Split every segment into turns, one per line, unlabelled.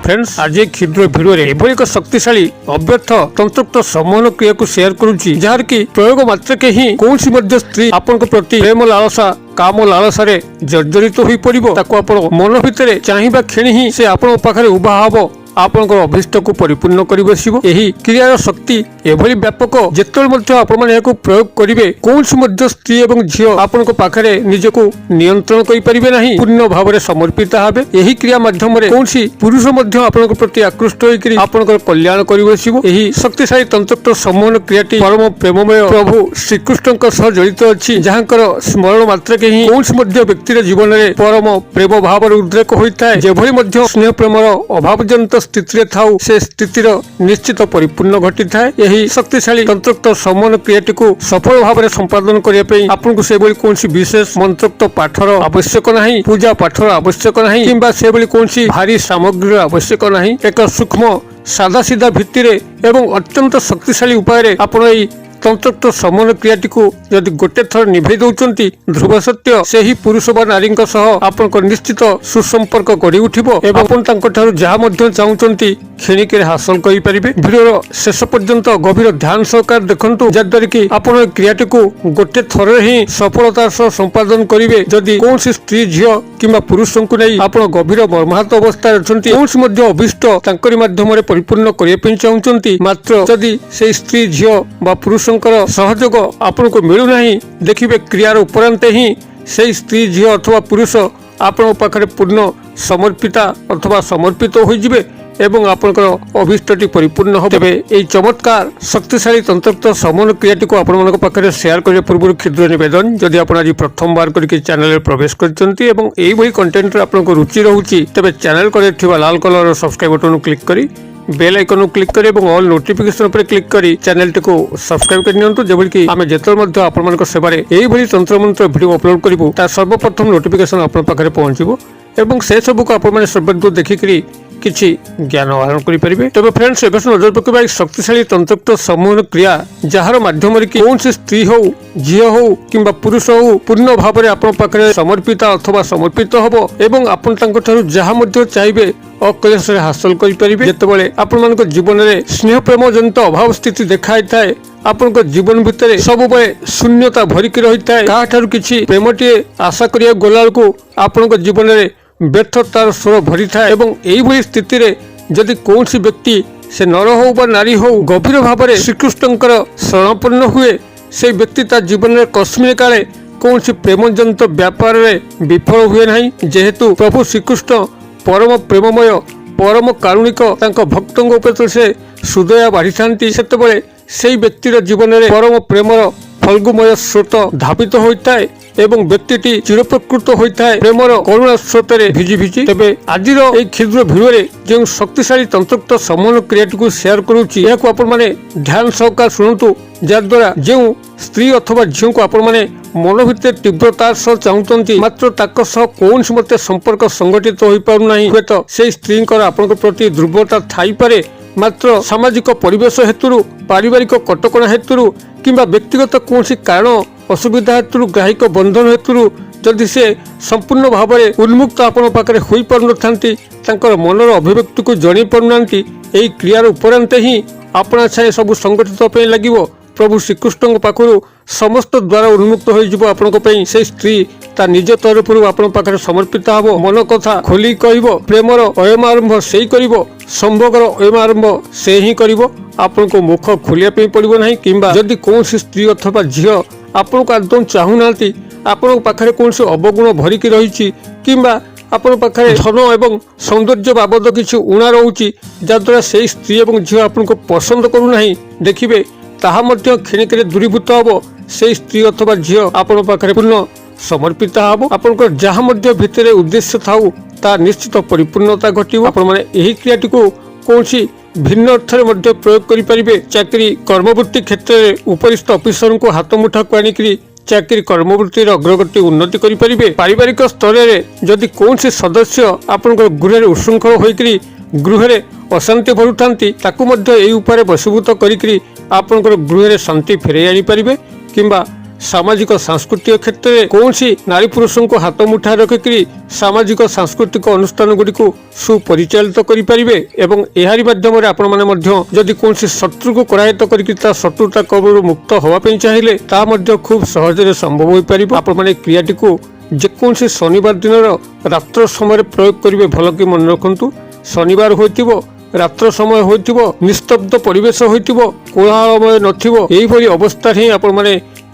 Friends आज एक क्षुद्र भिडियो रे एभली एक शक्तिशाली अव्यर्थ तंत्रोक्त सम्मोहन क्रिया को शेयर करूची जहार की प्रयोग मात्र के ही कौनसी मध्य स्त्री आपनक प्रति प्रेम लालसा काम लालसा रे जर्जरित होई पड़िबो ताको आपण मन भितरे चाहिबा खेणी ही से आपण पाखरे उभा हबो आपनकर अभिष्ट को परिपूर्ण करि बसिबो। एही क्रियार शक्ति एभली व्यापक जेतल मध्य आपण माने याको प्रयोग करिवे कौनसी मध्य स्त्री एवं झियो आपनक पाखरे निजको नियंत्रण करि परिबे नाही, पूर्ण भावरे समर्पित हाबे। एही क्रिया माध्यम रे कौनसी पुरुष मध्य आपनक प्रति आकृष्ट होई करी आपनकर कल्याण करि बसिबो। एही शक्तिशाली तंत्रोक्त सम्मोहन क्रियाटी परम प्रेममय प्रभु श्रीकृष्णक सह जड़ित अछि, जहांकर स्मरण मात्र के ही कौनसी मध्य व्यक्तिर जीवन रे परम प्रेम भावर उद्रेक होइताय। जेभली मध्य स्नेह प्रेमर अभावजनित स्थिति रे थाउ से स्थितिर निश्चित परिपूर्ण घटी थाए। यही शक्तिशाली तंत्रोक्त सम्मोहन क्रियाटी को सफल भाव संपादन करने आपको से कौन विशेष मंत्रोक्त पाठर आवश्यक नहीं, पूजा पाठर आवश्यक नहीं किंबा से कौन भारी सामग्री आवश्यक नहीं। एक सूक्ष्म सादा सीधा भित्ति एवं अत्यंत शक्तिशाली उपाय आपण तंत्रोक्त सम्मोहन क्रियाटी को जदि गोटे थर निभे दउचंती ध्रुव सत्य से ही पुरुष बा नारी सह आपनक निश्चित सुसंपर्क गढ़ी उठिबो एवं आपण तांको ठारू जहा मध्य चाहुचंती क्षणिक हासिल करि परिबे। वीडियो शेष पर्यंत गभीर ध्यान सहकार देखंतु जद्वारा कि आपण क्रियाटी को गोटे थर ही सफलतार सह संपादन करिवे। जदि कौनसी स्त्री झियो किंबा पुरुषंकु नै आपण गभीर मर्माहत अवस्था अछंती कौनसी मध्य अभिष्ट तांकरी माध्यम रे परिपूर्ण करिया पई चाहुचंती, मात्र जदि से स्त्री झियो बा पुरुष सहयोग आपन को मिलू नहीं, देखिए क्रियार उपरांत ही से स्त्री झियो अथवा पुरुष आपण पाखरे पूर्ण समर्पिता अथवा समर्पित हो जिवे एवं आपनकर अभिष्टटी परिपूर्ण हो। तेबे एई चमत्कार शक्तिशाली तंत्रोक्त सम्मोहन क्रियाटी को आपण मानक पाखरे शेयर करिया पूर्व क्षुद्र निवेदन, जदि आपण आज प्रथम बार करके चैनल रे प्रवेश करचंती एवं एई भई कंटेंट रे आपनको रुचि रहूची तेबे चैनल करे थिबा लाल कलर सब्सक्राइब बटन क्लिक करी बेल आइकन क्लिक करी और ऑल नोटिफिकेशन पर क्लिक करी चैनल टी सब्सक्राइब कर नियंतु, जेबल कि आमे जेतल मध्य आपण मानक सेबारे एई भली तंत्र मंत्र वीडियो अपलोड करिवो ता सर्वप्रथम नोटिफिकेशन आपण पाखरे पहुंचीबो एवं से सब को आपण माने सर्वदूर देखि करी किछि ज्ञान आहरण करि परिबे। तबे फ्रेंड्स एबे नजर पकेबा एक शक्तिशाली तंत्रोक्त सम्मोहन क्रिया जहार माध्यम रे कि कौनसी स्त्री हो झियो हो किंबा पुरुष हो पूर्ण भाव रे आपण पाखरे समर्पित अथवा समर्पित हबो एवं आपण तांको ठारू जहा मध्य चाहिबे अक्लेश हासिल करि परिबे। जेतेबेले आपण मानक जीवन रे स्नेह प्रेम जनित अभाव स्थिति देखाई थाए, आपनक जीवन भितरे सब बेले शून्यता भरिक रही थाए, काहा ठारू किछि प्रेमटिए आशा करिया गोलाल को आपनक जीवन रे व्यर्थतार स्वर भरी थाए एवं एई भली स्थिति रे जदि कौनसी व्यक्ति से नर हो बा नारी हो गभीर भाव में श्रीकृष्णकर शरणापन्न हुए, से व्यक्ति ता जीवन रे कस्मिन काले कौनसी प्रेमजनित व्यापार रे विफल हुए नहीं, जेहेतु प्रभु श्रीकृष्ण परम प्रेममय परम कारुणिक तांको भक्तों उपर से सुदया बाढ़ी थांती, सेतेबेले सेई व्यक्तिर जीवन रे परम प्रेमर फल्गुमय स्रोत धावित होता है एवं व्यक्तिटी चिरप्रकृत होता है प्रेमर करुणा स्रोत रे भिजी भिजी। तेबे आजिर एई क्षुद्र भिडियो रे जो शक्तिशाली तंत्रोक्त सम्मोहन क्रियाटी को शेयर करूची याको आपण माने ध्यान सहकार सुनंतु, जद्वारा जो स्त्री अथवा झियो को आपण माने मन भितर तीव्रतार सह चाहुचंती मात्र ताक सह कौनसी मते संपर्क संगठित होई पारु नाही, हुए तो से स्त्रींकर आपनक प्रति दुर्बलता थाई पारे, मात्र सामाजिक परिवेश हेतु पारिवारिक कटकणा हेतु किंबा व्यक्तिगत कौनसी कारण असुविधा हेतु ग्राहिक बंधन हेतु जदि से संपूर्ण भाव में उन्मुक्त आपण पाखरे होई पारु नथांती, तांकर मनर अभिव्यक्ति को जणै पारु नांती, एई क्रियार उपरांत ही आपणा छाए सब संगठित पे लागिवो। प्रभु श्रीकृष्ण पाखरु समस्त द्वारा उन्मुक्त हो जिवो आपनक पई, से स्त्री ता निज तरफरु आपण पाखरे समर्पित हबो, मन कथा खोली कहबो, प्रेमर अयम आरंभ सेई करिवो, संभोगर अयम आरंभ से ही करिवो, आपनको मुख खोलिया पे पड़िबो नाही किंबा जदि कौनसी स्त्री अथवा झियो आपनको आदौ चाहू नांती, आपन पाखरे कौनसी अवगुण भरिकी रहिछि किंबा आपन पाखरे धन एवं सौंदर्य बाबद किछि उणा रहउछि जद्वारा से स्त्री एवं झियो आपनको पसंद करू नाही, देखिबे ताहा मध्य क्षणिक दूरीभूत हबो, से स्त्री अथवा झियो आपण पाखरे पूर्ण समर्पित हबो, आपनकर जहा मध्य भितरे उद्देश्य थाउ ता निश्चित परिपूर्णता घटिबो। आपण माने एही क्रियाटी को कौनसी भिन्न अर्थ मध्य प्रयोग करि परिबे। चाकरी कर्मवृत्ति क्षेत्र में उपरिस्थ ऑफिसर को हाथ मुठा को आनिकरी चाकरी कर्मवृत्ति अग्रगति उन्नति करि परिबे। पारिवारिक स्तर में जदि कौनसी सदस्य आपनकर गृह रे उशृंखल होइकरी गृह रे अशांति भरुथांती, ताकू मध्य एई उपाय वशीभूत करिकरी आपनकर गृह रे शांति फेरै आनि परिबे किंबा सामाजिक सांस्कृतिक क्षेत्र में कौन नारी पुरुष को हाथ मुठा रखिकी सामाजिक सांस्कृतिक अनुष्ठान गुड़ी सुपरिचालित करेंगे एवं एहारी माध्यम आपण मैंने जदि कौन शत्रु को करायत्त कर शत्रुता कबल मुक्त होगापी चाहिए ता खूब सहज संभव हो पार आपण क्रियाटी को जेकोसी शनिवार दिन रात्र समय प्रयोग करेंगे भल कि मन रखु शनिवार हो रात्र समय हो निस्तब्ध परिवेश हो कोलाहलमय नही अवस्था ही आपण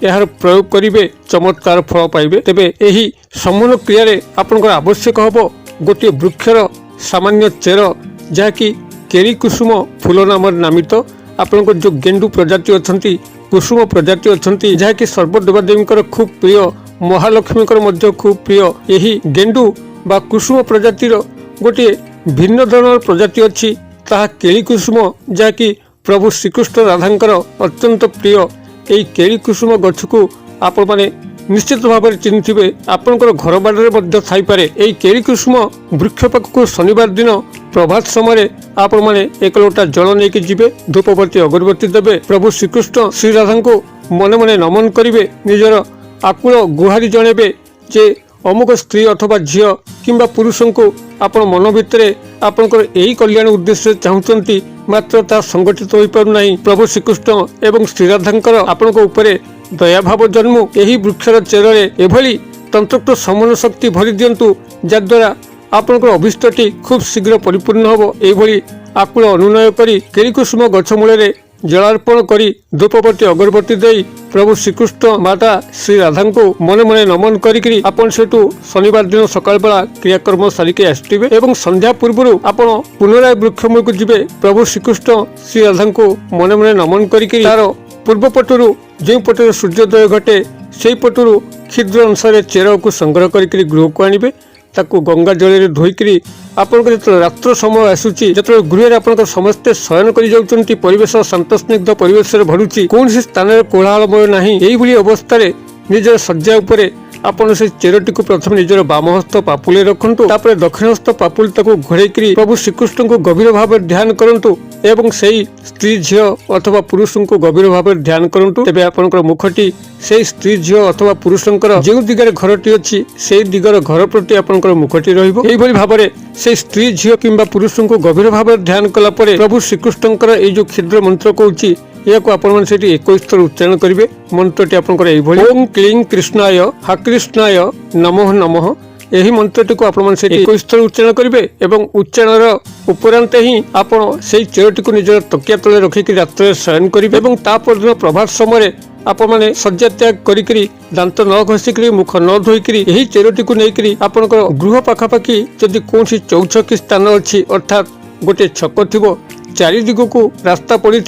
यार प्रयोग करेंगे चमत्कार फल पाइबे तेबे एही समूह क्रिया आपंकर आवश्यक हम गोटे वृक्षर सामान्य चेर जहाँकि केरी कुसुम फूल नाम नामित आपंकर जो गेंडू प्रजाति अच्छा कुसुम प्रजाति अच्छा जहाँकि सर्वदेवादेवी खूब प्रिय महालक्ष्मी खूब प्रिय यही गेंडू बा कुसुम प्रजातिर गोटे भिन्न धरण प्रजाति अच्छी ताहा केली कुसुम जहाँकि प्रभु श्रीकृष्ण राधांकर अत्यंत प्रिय यही केली कुसुम गछ को आपण मैंने निश्चित भाव में चिन्हिथिबे आपणकर घर बाड़े थाईपे यही केली कुसुम वृक्ष पाखक शनिवार दिन प्रभात समय आपण मैंने एक लोटा जल नहीं जी धूपबत्ती अगरबत्ती देवे प्रभु श्रीकृष्ण श्री राधा को मन मन नमन करेंगे निजर आकुल गुहारी जणेबे जे अमुक स्त्री अथवा झी किंबा पुरुष को आपण मन भितर आपणकर यही कल्याण उद्देश्य चाहूँगी मात्र ता संगठित हो पारना प्रभु श्रीकृष्ण एवं श्रीराधांकर आपण उपरे दया भाव जन्म यही वृक्षर चेरे एभली तंत्रोक्त समन शक्ति भरी दिंतु जद्वारा आपणकर अभिष्टटी खूब शीघ्र परिपूर्ण हम यही आकुल अनुनय करी केरी कुसुम गछ मूल जलार्पण करी धूपबत्ती अगरबत्ती दे प्रभु श्रीकृष्ण माता श्री राधा को मन मन नमन करी आपण सेठू शनिवार दिन सकाल बेला क्रियाकर्म सारिके आसथिबे एवं संध्या पूर्व आपण पुनराय वृक्षमूल को जिबे प्रभु श्रीकृष्ण श्री राधा को मन मन नमन करी तार पूर्व पटरु जो पटर सूर्योदय घटे से पटरु क्षुद्र अनुसार चेर को संग्रह करी गृह को आनिबे ताकू गंगा जल धोईकरी आपंकर जो रात्र समय आसूची जो गृह आप समस्ते शयन कर परिवेश शांत स्निग्ध परिवेश भरुची कौन स्थान कोलाहलमय ना यही अवस्था निजर शज्या उपरे आपण से चेरटी को प्रथम निजर बाम हस्त पापुले रखु तापर दक्षिण हस्त पापुल घोड़े प्रभु श्रीकृष्ण को गभीर भाव ध्यान करंतु एवं सही स्त्री झी अथवा पुरुष को गभीर भाव ध्यान करंतु तेबे आपनकर मुखटी से स्त्री झी अथवा पुरुषंकर जो दिगरे घरटी अच्छी से दिगर घर प्रति आपनकर मुखटी रहिबो एही भली भाबरे से स्त्री झी किंबा पुरुष को गभीर भाव ध्यान कला परे प्रभु श्रीकृष्णंकर ए जो क्षुद्र मंत्र कहूची यह आपण से 21 थर उच्चारण करेंगे मंत्रटी आपंकर ओम क्लीं कृष्णाय हा कृष्णाय नमः नमः यही मंत्रटी को आपण से 21 थर उच्चारण करेंगे एवं उच्चारण उपरांत ही आपण से चेरटी को निजर तकिया तले रखिक रात्र शयन करेंगे एवं तापर प्रभात समय आपण मैंने शज्या त्याग करी दांत न घषिक मुख न धोईक यही चेरटी को लेकर आपंकर गृह पाखापाखि जदि कौन चौछकी स्थान अच्छी अर्थात गोटे छक थी चारि दिग को रास्ता पड़ी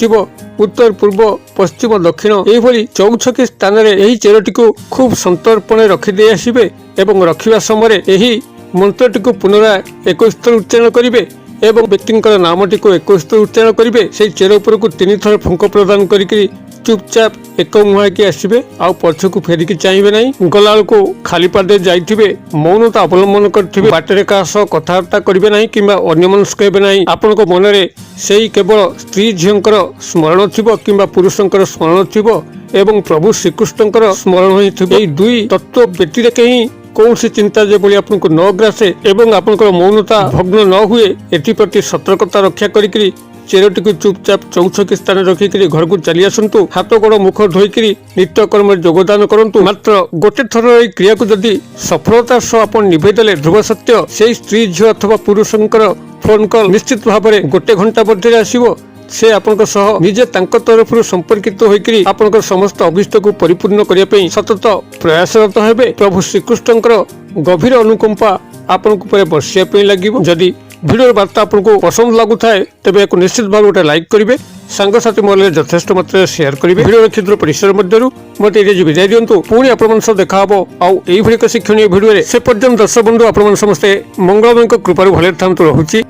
उत्तर पूर्व पश्चिम दक्षिण यही चौछकी स्थान यही चेरटी को खूब संतर्पणे रखिदे आसबे एवं रखिबा समय यही मंत्रटी को पुनराय 21 थर उच्चारण करेंगे एवं व्यक्ति नामटी को 21 थर उच्चारण करेंगे से चेर उपर को 3 थर फुंक प्रदान करी चुपचाप एक मुहाकी आसबे आउ पछकू फेरिकी चाहिए ना गला को खाली पादे जाइथिबे मौनता अवलंबन करथिबे बाटरे का सह कथबार्ता करिवे नाही किंबा अन्यमनस्क हेबे नाही आपनको मनरे सेही केवल स्त्री झींकर स्मरण थिबो किंबा पुरुषंकर स्मरण थिबो एवं प्रभु श्रीकृष्णंकर स्मरण होई थिबे एई दुई तत्व व्यतिरेक ही कौन सी चिंता जे बोली आपनको न ग्रासे एवं आपनकर मौनता भग्न न हुए एथि प्रति सतर्कता रक्षा करी चेरटी को चुपचाप चौछकी स्थान रखिक घर को चली आसतु हाथ गोड़ मुख धोईक नित्यकर्म योगदान करूँ मात्र गोटे थर क्रिया को जदि सफलता सह आप निभेदेले ध्रुव सत्य से स्त्री झी अथवा पुरुषंकर फोन कॉल निश्चित भाव में गोटे घंटा मध्य आसो से आपनक सह निजे तांको तरफ संपर्कित होइकरी आपनकर समस्त अभिष्ट को परिपूर्ण करिया पई सतत प्रयासरत हेबे प्रभु श्रीकृष्णंकर गभीर अनुकंपा आपनक ऊपर बसिया पई लागिबो जदि वीडियो वार्ता आपको पसंद लगुए तेज एक निश्चित भाव गोटे लाइक करेंगे सांगसाथी महल यथेष्ट मात्रा शेयर करेंगे वीडियो क्षुद्र परिसर मध्य मत ये विदाय दिंतु पुणी आपण देखा आउ यही शिक्षणीय भिडियो से पर्यटन दर्शक बंधु आपण समस्ते मंगलमय कृपार भले था रोचे।